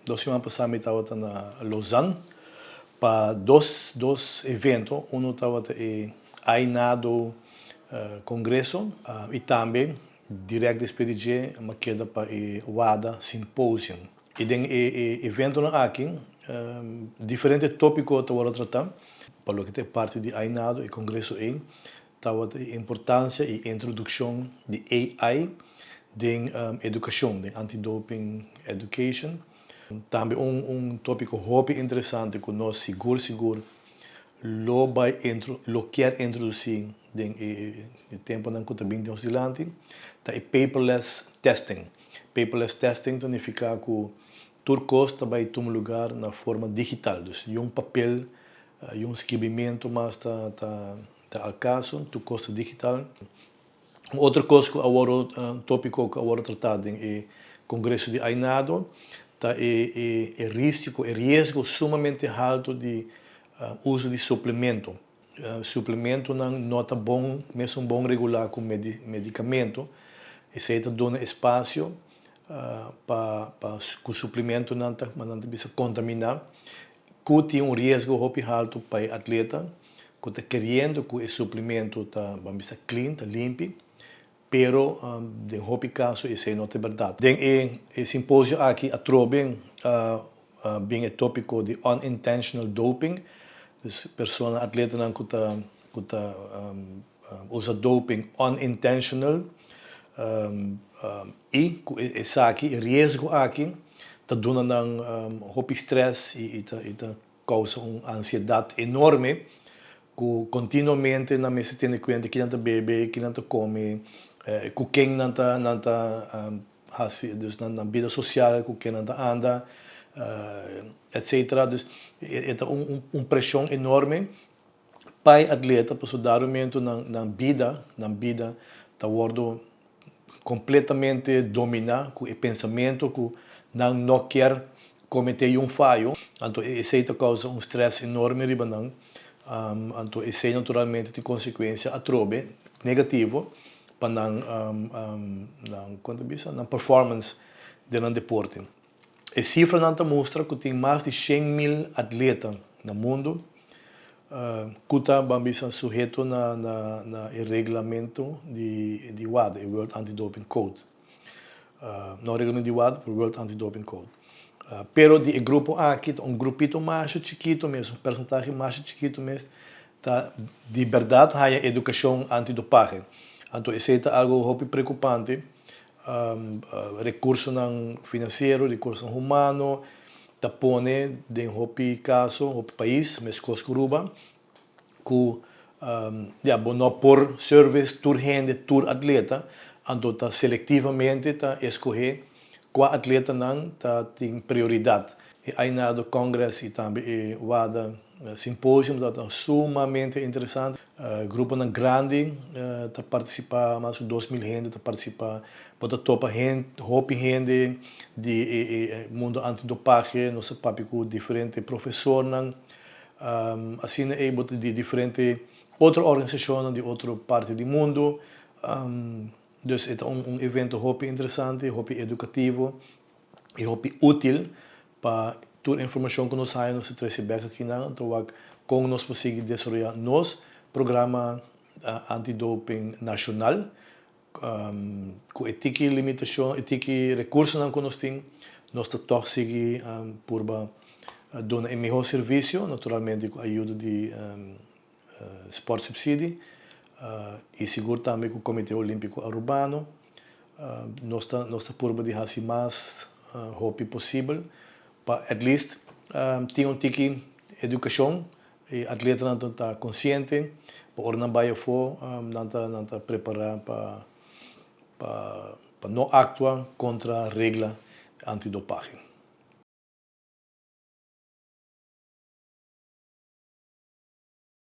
2 semanas passadas estava na Lausanne para dois eventos. Um estava Ainado Congresso e também direto depois de uma queda para o WADA Symposium. E tem evento aqui, diferentes tópicos que eu vou tratar, para o que é parte de Ainado e Congresso estava a importância e introdução de AI em educação, de anti-doping education. Também tópico muito interessante que nós seguro lo quer introduzir no tempo na que está adelante, é paperless testing. Paperless testing significa que tudo costa vai tomar lugar na forma digital, então papel, escrevimento, mas está ao caso, tudo costa digital. Outra coisa que tópico que eu tratar no Congresso de Ainado é risco sumamente alto de uso de suplemento. Suplemento não está bom, mesmo bom regular com medicamento. E se está dando espaço para que o suplemento não se contaminar, que tem risco muito alto para o atleta, que está querendo que o suplemento está clean, está limpo, pero em alguns casos isso não é verdade. Tem simpósio aqui a Troben, bem tópico de unintentional doping, pessoa atleta que está usa doping unintentional e esse aqui risco aqui está dando stress e causa uma ansiedade enorme que continuamente na mesa tem conta que não está bebe, que não está come, que quem não está na vida social, que quem não está anda, etc. Dus é uma pressão enorme para o atleta, para o soldado na vida está sendo completamente dominado com o pensamento que não quer cometer falho. Então, isso causa stress enorme, então, isso naturalmente tem consequência atrobe, negativo, para a performance do deporte. A cifra mostra que tem mais de 100.000 atletas no mundo que estão sujeitos no regulamento de WADA, o World Anti-Doping Code. Não o regulamento de WADA, o World Anti-Doping Code. Pero de grupo aqui, grupito mais chiquito mesmo, percentagem mais chiquito mesmo, de verdade há educação antidopagem. Então, isso é algo muito preocupante. Recursos financeiros, recursos humanos, põe em outro caso, outro país, mesmo Cuba, que não por serviço, tur gente, tur atleta, então seletivamente escolher qual atleta não tem prioridade. E aí nada congresso e também o WADA Symposium está sumamente interessante. Grupo grande está participar, mais de 2.000 gente está participar, pode topa gente, hope gente de mundo antidopagem, nosso papo com diferentes professores, assim é de diferentes outras organizações de outra parte do mundo. Então, é evento muito interessante, muito educativo e muito útil para toda a informação que nós temos no Traceback aqui, então, como nós conseguimos desenvolver nosso programa antidoping nacional, com ética e limitação, ética e recursos que nós temos, nós estamos seguindo por dar um melhor serviço, naturalmente com a ajuda de Sport Subsidy, e seguro também com o Comitê Olímpico Urbano. Nós estamos por de fazer mais rápido possível, para, at least, ter educação, e atleta não está consciente, para não vai não está preparado para não actuar contra a regra antidopagem.